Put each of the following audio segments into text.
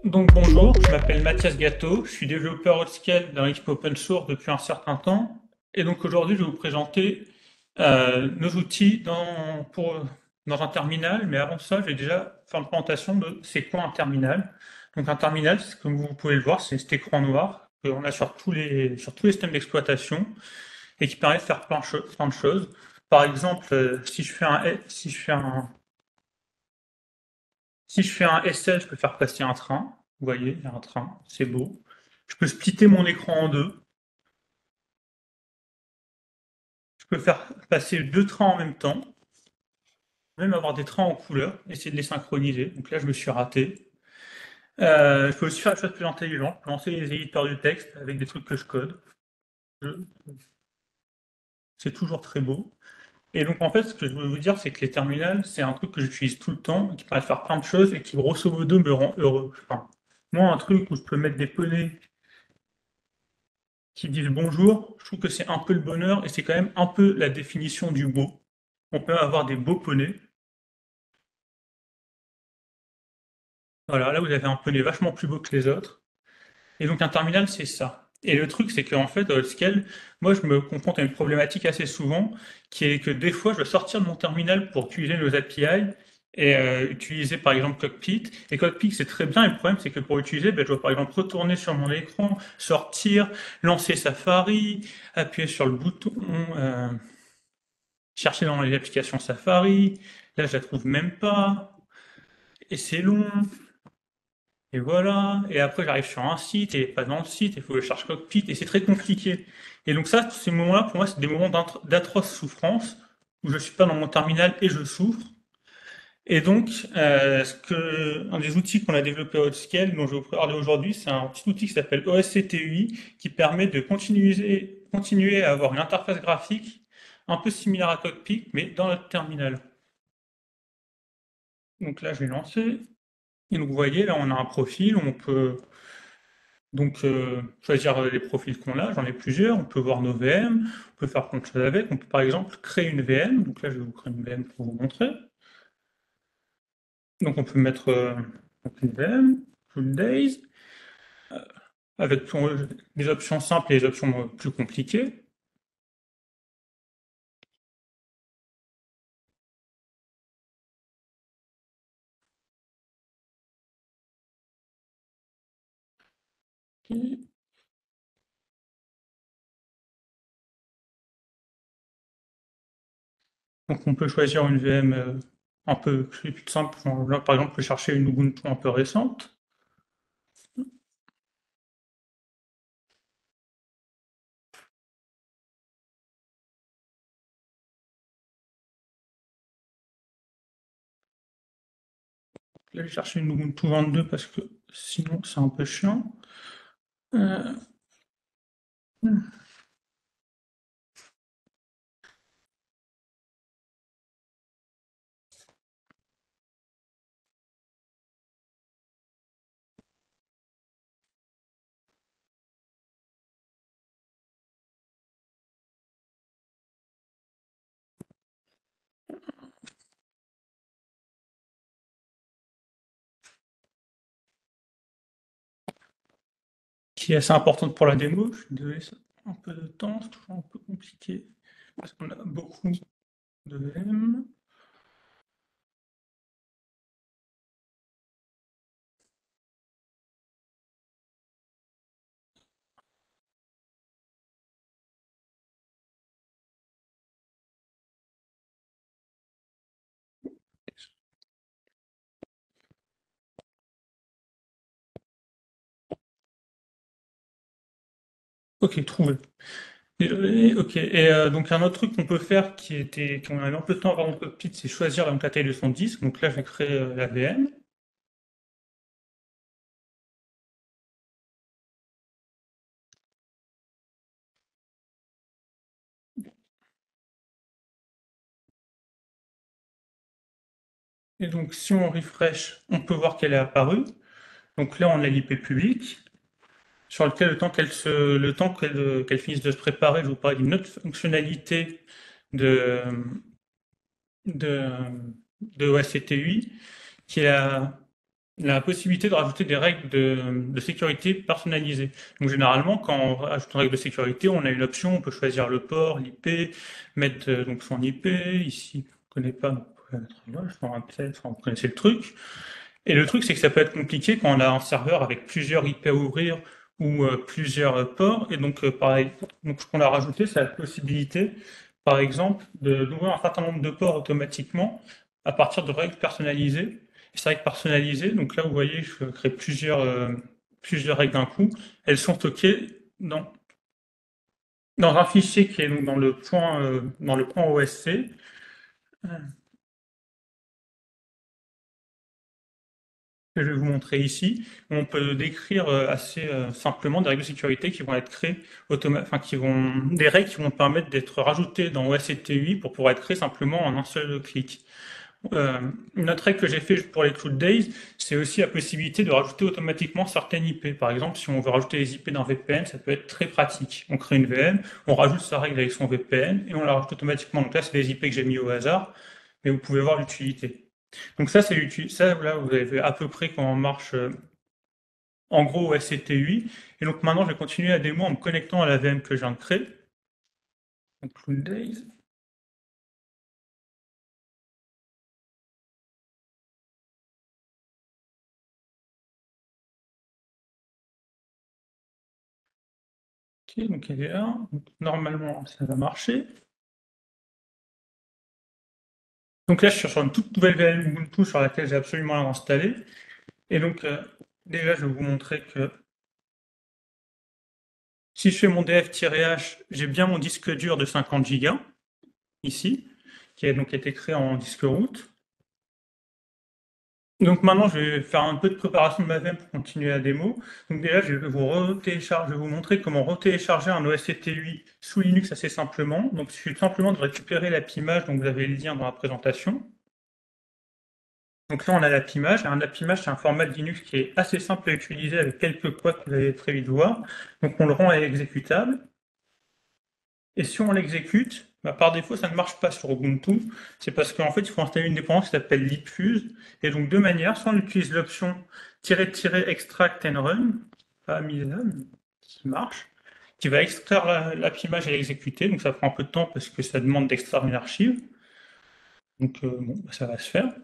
Donc bonjour, je m'appelle Mathias Gâteau, je suis développeur Haute-Scale dans l'équipe open source depuis un certain temps. Et donc aujourd'hui, je vais vous présenter nos outils dans un terminal. Mais avant ça, je vais déjà faire une présentation de c'est quoi un terminal. Donc un terminal, comme vous pouvez le voir, c'est cet écran noir qu'on a sur tous les systèmes d'exploitation et qui permet de faire plein de choses. Par exemple, si je fais un SL, je peux faire passer un train. Vous voyez, il y a un train, c'est beau. Je peux splitter mon écran en deux. Je peux faire passer deux trains en même temps. Même avoir des trains en couleur, essayer de les synchroniser. Donc là, je me suis raté. Je peux aussi faire des choses plus intelligentes. Je peux lancer les éditeurs de texte avec des trucs que je code. Je- C'est toujours très beau. Et donc, en fait, ce que je veux vous dire, c'est que les terminals, c'est un truc que j'utilise tout le temps, qui permet de faire plein de choses et qui, grosso modo, me rend heureux. Enfin, moi, un truc où je peux mettre des poneys qui disent bonjour, je trouve que c'est un peu le bonheur et c'est quand même un peu la définition du beau. On peut avoir des beaux poneys. Voilà, là vous avez un poney vachement plus beau que les autres. Et donc un terminal, c'est ça. Et le truc, c'est qu'en fait, dans Scale, moi je me confronte à une problématique assez souvent, qui est que des fois je dois sortir de mon terminal pour utiliser nos API et utiliser par exemple Cockpit. Et Cockpit, c'est très bien, et le problème, c'est que pour l'utiliser, ben, je dois par exemple retourner sur mon écran, sortir, lancer Safari, appuyer sur le bouton, euh, chercher dans les applications Safari, là je la trouve même pas, et c'est long, et voilà, et après j'arrive sur un site, et pas dans le site, il faut que je cherche Cockpit, et c'est très compliqué. Et donc ça, ces moments-là, pour moi, c'est des moments d'atroce souffrance, où je suis pas dans mon terminal et je souffre. Et donc, un des outils qu'on a développé à Outscale, dont je vais vous parler aujourd'hui, c'est un petit outil qui s'appelle OSCTUI, qui permet de continuer à avoir une interface graphique un peu similaire à Cockpit, mais dans notre terminal. Donc là, je vais lancer. Et donc, vous voyez, là, on a un profil. On peut donc choisir les profils qu'on a. J'en ai plusieurs. On peut voir nos VM. On peut faire plein de choses avec. On peut, par exemple, créer une VM. Donc là, je vais vous créer une VM pour vous montrer. Donc, on peut mettre donc une VM, Full Days, avec des options simples et des options plus compliquées. Donc, on peut choisir une VM un peu plus simple. Là, par exemple, on peut chercher une Ubuntu un peu récente. Là, j'ai cherché une Ubuntu 22 parce que sinon, c'est un peu chiant. Euh, qui est assez importante pour la démo. Je suis désolé, ça prend un peu de temps, c'est toujours un peu compliqué parce qu'on a beaucoup de VM. Ok, trouvé. Désolé, ok. Et donc un autre truc qu'on peut faire qu'on a mis un peu de temps avant le cockpit, c'est choisir donc, la taille de son disque. Donc là, je vais créer la VM. Et donc si on refresh, on peut voir qu'elle est apparue. Donc là, on a l'IP public, sur lequel le temps qu'elle finisse de se préparer, je vous parle d'une autre fonctionnalité de, de, de OSCTUI, qui est la la possibilité de rajouter des règles de sécurité personnalisées. Donc généralement, quand on rajoute une règle de sécurité, on a une option, on peut choisir le port, l'IP, mettre donc son IP. Ici, on ne connaît pas, donc on peut mettre là, je prends un test, enfin, vous connaissez le truc. Et le truc, c'est que ça peut être compliqué quand on a un serveur avec plusieurs IP à ouvrir ou plusieurs ports. Et donc, pareil, donc ce qu'on a rajouté, c'est la possibilité, par exemple, d'ouvrir un certain nombre de ports automatiquement à partir de règles personnalisées. Et ces règles personnalisées, donc là, vous voyez, je crée plusieurs règles d'un coup. Elles sont stockées dans un fichier qui est donc dans le point OSC. Que je vais vous montrer ici. On peut décrire assez simplement des règles de sécurité qui vont être créées enfin des règles qui vont permettre d'être rajoutées dans OSCTUI pour pouvoir être créées simplement en un seul clic. Une autre règle que j'ai fait pour les Cloud Days, c'est aussi la possibilité de rajouter automatiquement certaines IP. Par exemple, si on veut rajouter les IP d'un VPN, ça peut être très pratique. On crée une VM, on rajoute sa règle avec son VPN et on la rajoute automatiquement. Donc là, c'est des IP que j'ai mis au hasard, mais vous pouvez voir l'utilité. Donc ça, c'est l'utilité. Ça, là, vous avez à peu près comment marche en gros SCTUI. Et donc maintenant, je vais continuer la démo en me connectant à la VM que je viens de créer. Donc Cloud Days. Ok, donc elle est là. Donc, normalement, ça va marcher. Donc là, je suis sur une toute nouvelle VM Ubuntu sur laquelle j'ai absolument rien installé. Et donc, déjà, je vais vous montrer que si je fais mon df-h, j'ai bien mon disque dur de 50 Go, ici, qui a donc été créé en disque root. Donc maintenant, je vais faire un peu de préparation de ma VM pour continuer la démo. Donc déjà, je vais vous montrer comment retélécharger un OSCT8 sous Linux assez simplement. Donc il suffit tout simplement de récupérer l'AppImage, donc vous avez le lien dans la présentation. Donc là, on a l'AppImage. Un AppImage, c'est un format de Linux qui est assez simple à utiliser avec quelques codes que vous allez très vite voir. Donc on le rend exécutable. Et si on l'exécute, bah, par défaut, ça ne marche pas sur Ubuntu. C'est parce qu'en fait, il faut installer une dépendance qui s'appelle libfuse. Et donc, deux manières. Soit on utilise l'option "-extract and run", pas mise qui marche, qui va extraire l'image et l'exécuter. Donc, ça prend un peu de temps parce que ça demande d'extraire une archive. Donc, bon, bah, ça va se faire,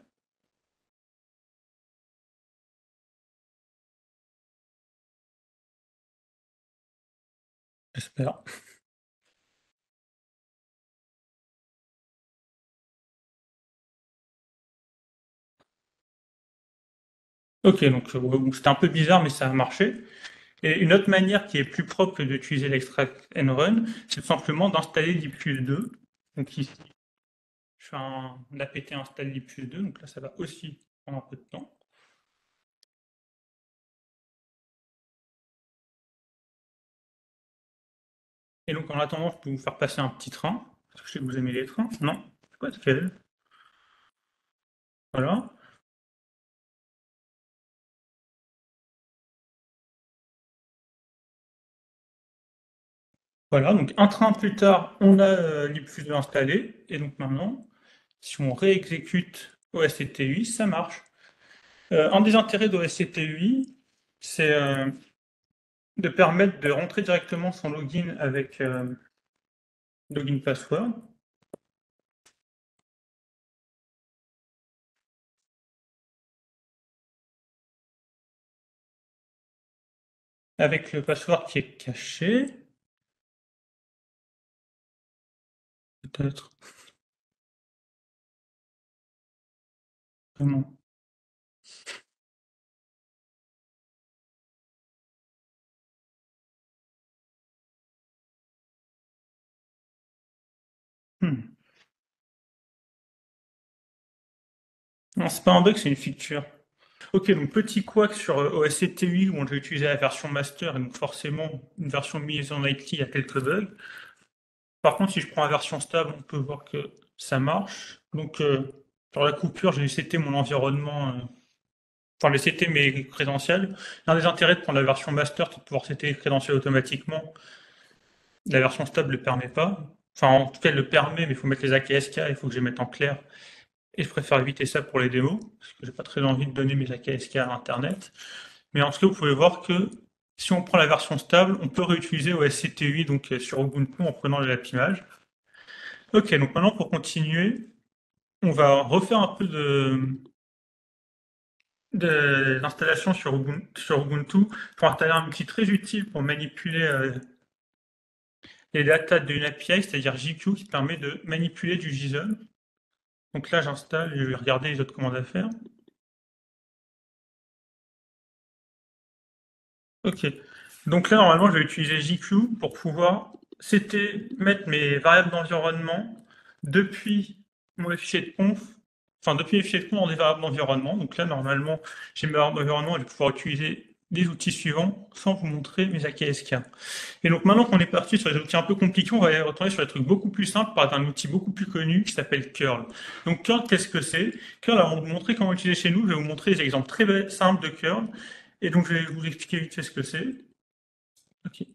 j'espère. Ok, donc bon, c'était un peu bizarre, mais ça a marché. Et une autre manière qui est plus propre que d'utiliser l'extract and run, c'est tout simplement d'installer libfuse 2. Donc ici, je fais un apt install libfuse 2, donc là ça va aussi prendre un peu de temps. Et donc en attendant, je peux vous faire passer un petit train, parce que je sais que vous aimez les trains. Non? C'est quoi ce qu'elle? Voilà. Voilà, donc un train plus tard, on a libfuse 2 installé, et donc maintenant, si on réexécute OSCT8, ça marche. Un des intérêts d'OSCT8, c'est de permettre de rentrer directement son login avec login password. Avec le password qui est caché, peut-être. Vraiment. Hmm. Non, c'est pas un bug, c'est une feature. Ok, donc petit couac sur OSCT8 où j'ai utilisé la version master, et donc forcément une version mise en IT, il y a quelques bugs. Par contre, si je prends la version stable, on peut voir que ça marche. Donc sur la coupure, j'ai CT mon environnement, enfin les CT mes crédentiels. L'un des intérêts de prendre la version master, c'est de pouvoir CT les crédentiels automatiquement. La version stable ne le permet pas. Enfin, en tout cas, elle le permet, mais il faut mettre les AKSK, il faut que je les mette en clair. Et je préfère éviter ça pour les démos, parce que j'ai pas très envie de donner mes AKSK à Internet. Mais en tout cas, vous pouvez voir que si on prend la version stable, on peut réutiliser OSCTUI donc sur Ubuntu en prenant le Lapimage. Ok, donc maintenant pour continuer, on va refaire un peu d'installation sur Ubuntu pour installer un outil très utile pour manipuler les datas d'une API, c'est-à-dire JQ, qui permet de manipuler du JSON. Donc là, j'installe et je vais regarder les autres commandes à faire. Ok. Donc là, normalement, je vais utiliser JQ pour pouvoir mettre mes variables d'environnement depuis mon fichier de conf, enfin depuis les fichiers de conf dans des variables d'environnement. Donc là, normalement, j'ai mes variables d'environnement et je vais pouvoir utiliser les outils suivants sans vous montrer mes AKSK. Et donc maintenant qu'on est parti sur les outils un peu compliqués, on va retourner sur des trucs beaucoup plus simples par un outil beaucoup plus connu qui s'appelle curl. Donc curl, qu'est-ce que c'est? Curl, avant de vous montrer comment l'utiliser chez nous, je vais vous montrer des exemples très simples de curl. Et donc je vais vous expliquer vite fait ce que c'est. Ok.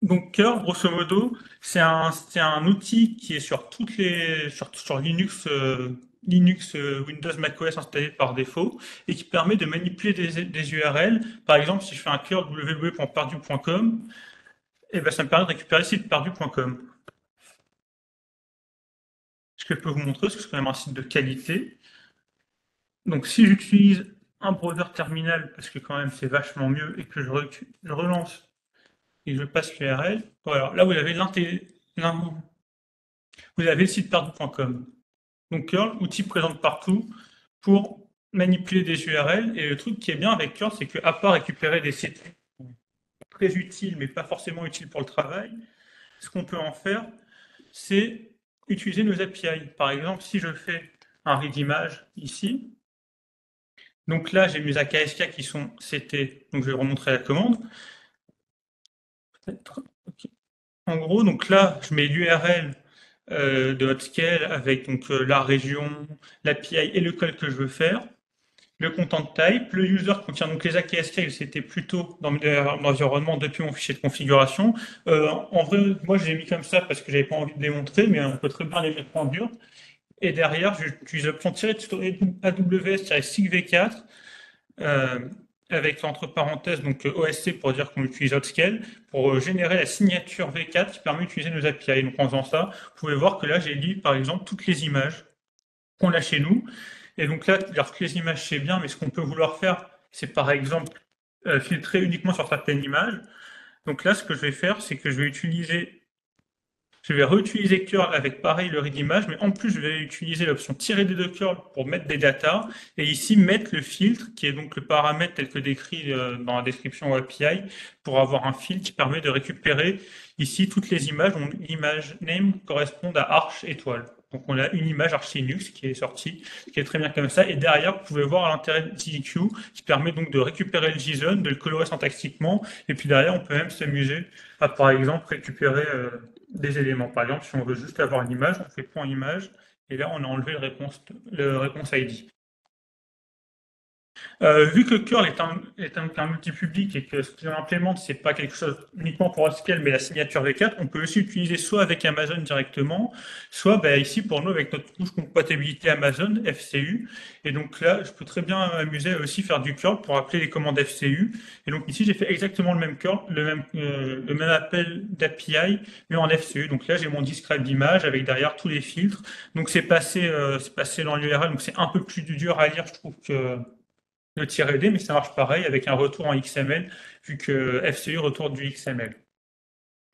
Donc curl, grosso modo, c'est un outil qui est sur sur Linux, Windows, macOS installé par défaut et qui permet de manipuler des URL. Par exemple, si je fais un curl www.perdu.com, et ben, ça me permet de récupérer le site perdu.com. Ce que je peux vous montrer, parce que c'est quand même un site de qualité. Donc si j'utilise un browser terminal, parce que quand même c'est vachement mieux, et que je relance et je passe l'URL, voilà, là vous avez le site perdu.com. Donc curl, outil présent partout pour manipuler des URL. Et le truc qui est bien avec curl, c'est qu'à part récupérer des sites très utiles, mais pas forcément utiles pour le travail, ce qu'on peut en faire, c'est utiliser nos API. Par exemple, si je fais un read image ici, donc là j'ai mes AKSK qui sont CT, donc je vais remontrer la commande. Okay. En gros, donc là je mets l'URL de Upscale avec donc la région, l'API et le call que je veux faire. Le content type, le user contient donc les AKSK, c'était plutôt dans l'environnement depuis mon fichier de configuration. En vrai, moi je l'ai mis comme ça parce que j'avais pas envie de les montrer, mais on peut très bien les mettre en dur. Et derrière, j'utilise l'option AWS-SIGV4 euh, avec entre parenthèses donc OSC pour dire qu'on utilise Outscale pour générer la signature V4 qui permet d'utiliser nos API. Donc en faisant ça, vous pouvez voir que là j'ai lu par exemple toutes les images qu'on a chez nous. Et donc là, alors que les images c'est bien, mais ce qu'on peut vouloir faire, c'est par exemple filtrer uniquement sur certaines images. Donc là, ce que je vais faire, c'est que je vais réutiliser curl avec pareil le read image, mais en plus je vais utiliser l'option tirer des deux curl pour mettre des datas et ici mettre le filtre qui est donc le paramètre tel que décrit dans la description API pour avoir un filtre qui permet de récupérer ici toutes les images dont l'image name correspond à Arch étoile. Donc on a une image Arch Linux qui est sortie, qui est très bien comme ça. Et derrière, vous pouvez voir l'intérêt de TDQ qui permet donc de récupérer le JSON, de le colorer syntaxiquement. Et puis derrière, on peut même s'amuser à, par exemple, récupérer des éléments. Par exemple, si on veut juste avoir une image, on fait point image, et là, on a enlevé le réponse ID. Vu que curl est un outil public et que ce qu'il implémente, c'est pas quelque chose uniquement pour Haskell, mais la signature V4, on peut aussi l'utiliser soit avec Amazon directement, soit bah, ici pour nous avec notre couche compatibilité Amazon FCU. Et donc là, je peux très bien m'amuser à aussi faire du curl pour appeler les commandes FCU. Et donc ici, j'ai fait exactement le même curl, le même appel d'API, mais en FCU. Donc là, j'ai mon describe d'image avec derrière tous les filtres. Donc c'est passé dans l'URL, donc c'est un peu plus dur à lire, je trouve que le -d, mais ça marche pareil avec un retour en XML, vu que FCU retourne du XML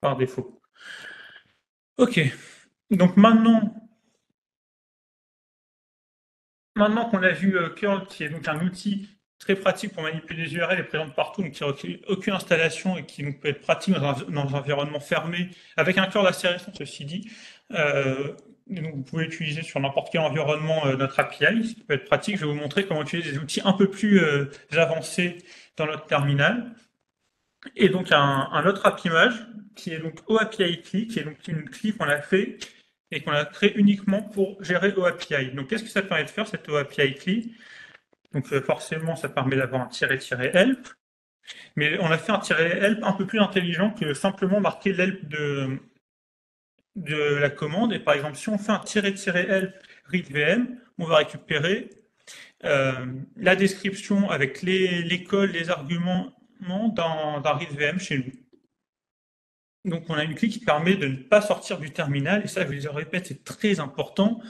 par défaut. Ok, donc maintenant qu'on a vu curl, qui est donc un outil très pratique pour manipuler les URL et présente partout, donc qui requiert aucune installation et qui donc, peut être pratique dans un environnement fermé, avec un curl assez récent, ceci dit. Et donc vous pouvez utiliser sur n'importe quel environnement notre API, ce qui peut être pratique. Je vais vous montrer comment utiliser des outils un peu plus avancés dans notre terminal. Et donc un autre app image qui est donc OAPI CLI, qui est donc une CLI qu'on a fait et qu'on a créé uniquement pour gérer OAPI. Donc qu'est-ce que ça permet de faire cette OAPI CLI? Donc forcément ça permet d'avoir un -help, mais on a fait un -help un peu plus intelligent que simplement marquer l'help de la commande. Et par exemple si on fait un -help read VM, on va récupérer la description avec l'école, les arguments d'un read VM chez nous. Donc on a une clé qui permet de ne pas sortir du terminal, et ça, je le répète, c'est très important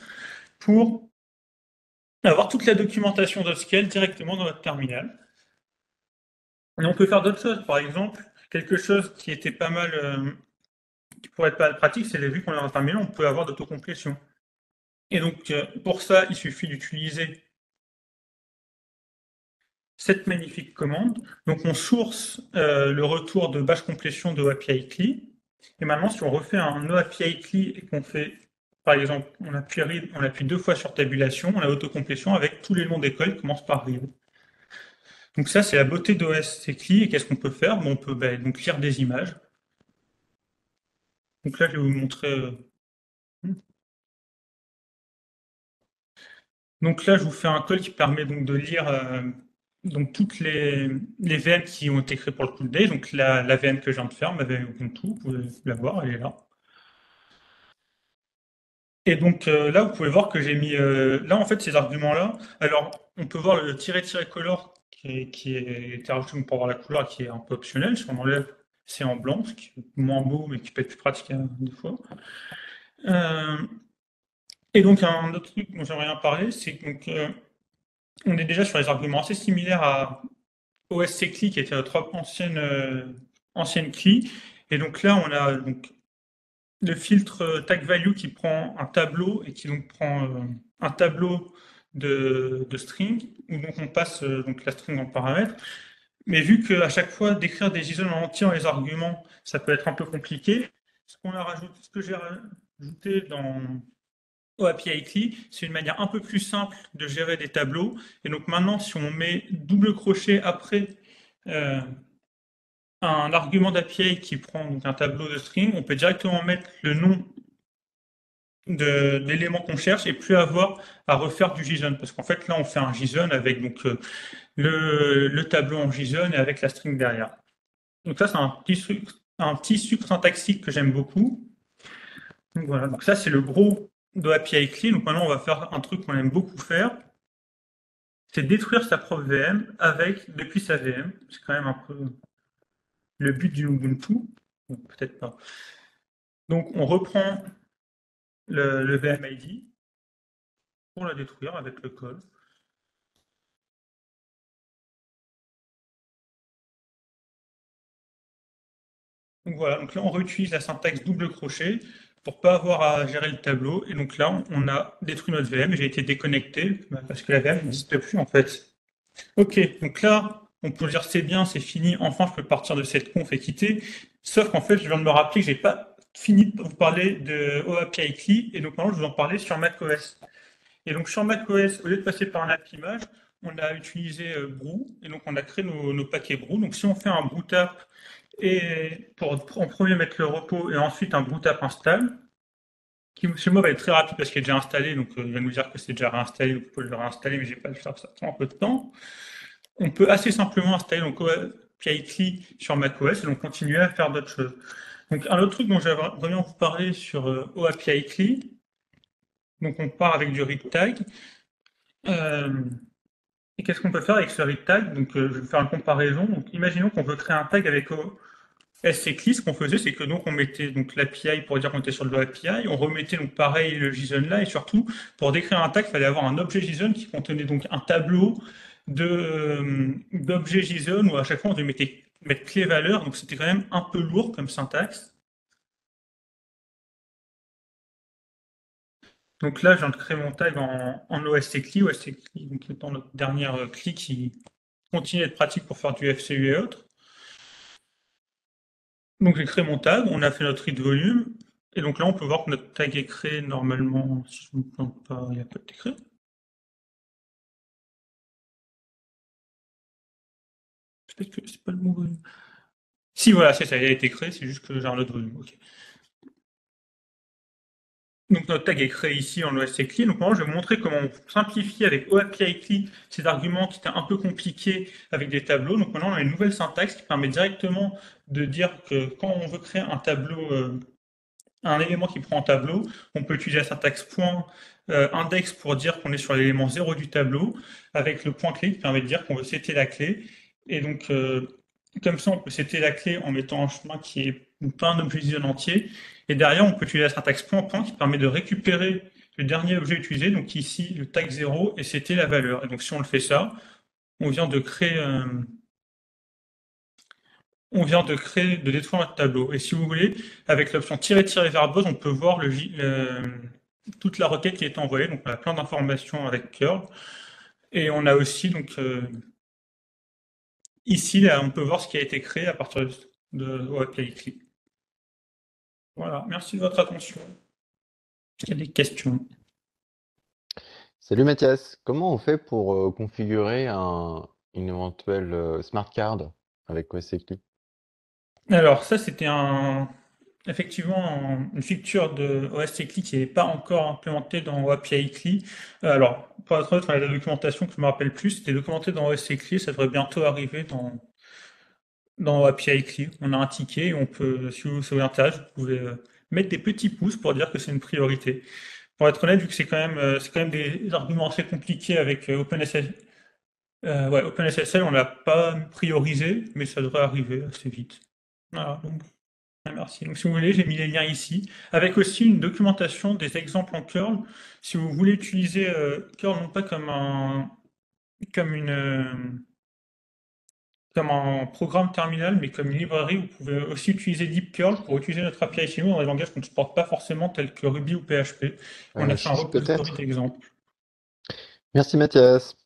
pour avoir toute la documentation d'Oscale directement dans notre terminal. Et on peut faire d'autres choses, par exemple, quelque chose qui était pas mal, qui pourrait être pas mal pratique, c'est vu qu'on a un terminal, on peut avoir d'autocomplétion. Et donc pour ça, il suffit d'utiliser cette magnifique commande. Donc on source le retour de bash complétion de API CLI. Et maintenant, si on refait un API CLI et qu'on fait, par exemple, on appuie 2 fois sur tabulation, on a autocomplétion avec tous les noms d'école qui commencent par read. Donc ça, c'est la beauté d'OS CLI. Et qu'est-ce qu'on peut faire? Bon, on peut donc lire des images. Donc là, je vais vous montrer. Donc là, je vous fais un call qui permet donc de lire donc toutes les VM qui ont été créées pour le cool day. Donc la VM que je viens de faire, ma VM Ubuntu, vous pouvez la voir, elle est là. Et donc là, vous pouvez voir que j'ai mis là en fait ces arguments-là. Alors, on peut voir le color qui est été rajouté pour voir la couleur, qui est un peu optionnel. Si on enlève, c'est en blanc, ce qui est moins beau, mais qui peut être plus pratique des fois. Euh, et donc un autre truc dont j'aimerais bien parler, c'est que donc, on est déjà sur les arguments assez similaires à OSC CLI, qui était notre ancienne CLI. Et donc là, on a donc le filtre tag value qui prend un tableau et qui donc prend un tableau de string, où donc on passe donc la string en paramètre. Mais vu qu'à chaque fois, d'écrire des JSON en entier dans les arguments, ça peut être un peu compliqué, ce que j'ai rajouté dans OAPI CLI, c'est une manière un peu plus simple de gérer des tableaux. Et donc maintenant, si on met double crochet après euh, un argument d'API qui prend donc un tableau de string, on peut directement mettre le nom de l'élément qu'on cherche et plus avoir à refaire du JSON. Parce qu'en fait, là, on fait un JSON avec donc, le tableau en JSON et avec la string derrière. Donc ça, c'est un petit sucre syntaxique que j'aime beaucoup. Donc voilà, donc ça, c'est le gros de API CLI. Donc maintenant, on va faire un truc qu'on aime beaucoup faire, c'est détruire sa propre VM depuis sa VM. C'est quand même un peu le but du Ubuntu. Peut-être pas. Donc on reprend le VMID pour la détruire avec le code. Donc voilà, donc là on réutilise la syntaxe double crochet pour pas avoir à gérer le tableau. Et donc là on a détruit notre VM et j'ai été déconnecté parce que la VM n'existe plus en fait. Ok, donc là on peut dire c'est bien, c'est fini, enfin je peux partir de cette conf et quitter. Sauf qu'en fait je viens de me rappeler que j'ai pas fini de vous parler de OAPI CLI et donc maintenant je vais en parler sur macOS. Et donc sur macOS, au lieu de passer par un app image, on a utilisé Brew et donc on a créé nos paquets Brew. Donc si on fait un Brew tap et pour en premier mettre le repos et ensuite un Brew tap install, qui chez moi va être très rapide parce qu'il est déjà installé, donc il va nous dire que c'est déjà réinstallé, donc vous pouvez le réinstaller, mais j'ai pas le faire, ça prend un peu de temps. On peut assez simplement installer donc API CLI sur macOS et donc continuer à faire d'autres choses. Donc un autre truc dont j'aimerais vraiment vous parler sur OAPI CLI, donc on part avec du read tag. Euh, Et qu'est-ce qu'on peut faire avec ce read tag? Donc, je vais faire une comparaison. Donc, imaginons qu'on veut créer un tag avec SCCLI. Ce qu'on faisait, c'est que donc on mettait donc l'API pour dire qu'on était sur le API. On remettait donc pareil le JSON là. Et surtout, pour décrire un tag, il fallait avoir un objet JSON qui contenait donc un tableau d'objets JSON où à chaque fois on devait mettre clé valeur. Donc, c'était quand même un peu lourd comme syntaxe. Donc là, je viens de créer mon tag en OSCCLI. OSCCLI, donc étant notre dernière CLI qui continue d'être pratique pour faire du FCU et autres. Donc j'ai créé mon tag, on a fait notre read volume, et donc là on peut voir que notre tag est créé normalement, si je ne me plante pas, il n'y a pas de décret. Peut-être que c'est pas le bon volume. Si voilà, c'est ça, il a été créé, c'est juste que j'ai un autre volume. Ok. Donc notre tag est créé ici en OSCLI. Donc maintenant je vais vous montrer comment on simplifie avec OAPI CLI ces arguments qui étaient un peu compliqués avec des tableaux. Donc maintenant on a une nouvelle syntaxe qui permet directement de dire que quand on veut créer un tableau un élément qui prend un tableau, on peut utiliser la syntaxe point index pour dire qu'on est sur l'élément 0 du tableau, avec le point clé qui permet de dire qu'on veut setter la clé. Et donc, comme ça, on peut setter la clé en mettant un chemin qui est pas un objet visuel entier. Et derrière, on peut utiliser la syntaxe point point qui permet de récupérer le dernier objet utilisé, donc ici le tag 0, et c'était la valeur. Et donc, si on le fait ça, on vient de créer. De détruire notre tableau. Et si vous voulez, avec l'option tirer verbose, on peut voir toute la requête qui est envoyée. Donc, on a plein d'informations avec curl. Et on a aussi, donc, ici, là, on peut voir ce qui a été créé à partir de API Click. Voilà. Merci de votre attention. Il y a des questions. Salut Mathias, comment on fait pour configurer une éventuelle smart card avec OSCLI? Alors, ça, c'était effectivement une feature de OSCLI qui n'est pas encore implémentée dans API CLI. Alors, pour être honnête, on a la documentation que je me rappelle plus, c'était documenté dans OSCLI, ça devrait bientôt arriver dans API CLI. On a un ticket, et on peut, si ça vous intéresse, vous pouvez mettre des petits pouces pour dire que c'est une priorité. Pour être honnête, vu que c'est quand même des arguments assez compliqués avec OpenSSL, ouais, OpenSSL, on l'a pas priorisé, mais ça devrait arriver assez vite. Voilà, donc merci. Donc, si vous voulez, j'ai mis les liens ici, avec aussi une documentation des exemples en curl. Si vous voulez utiliser curl non pas comme une, euh, comme un programme terminal, mais comme une librairie, vous pouvez aussi utiliser DeepCurl pour utiliser notre API chez nous dans des langages qu'on ne supporte pas forcément, tels que Ruby ou PHP. On a fait un Si, repository peut-être. d'exemples. Merci Mathias.